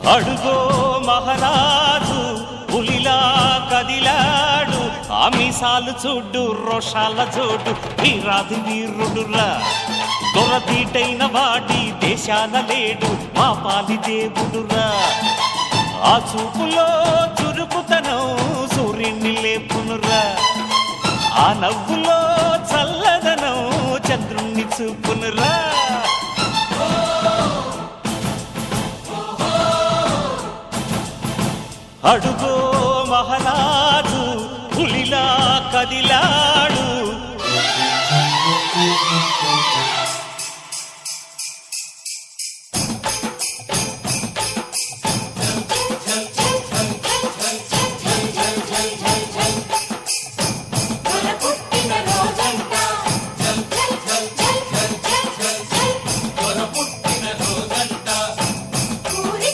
అడుగో మహారాజు పులిలా కదిలాడు, ఆమిసాలు చూడు రోషాల జోడు, వీరాది వీరుడురా. దొరతీటైన వాడి దేశాన లేడు, మా పాలి దేవుడురా. ఆ చూపులో చురుకుతనం సూర్యుని లేపునురా, ఆ నవ్వులో చల్లదనం చంద్రుణ్ణి చూపునురా. అడుగో మహారాజు పులిలా కదిలా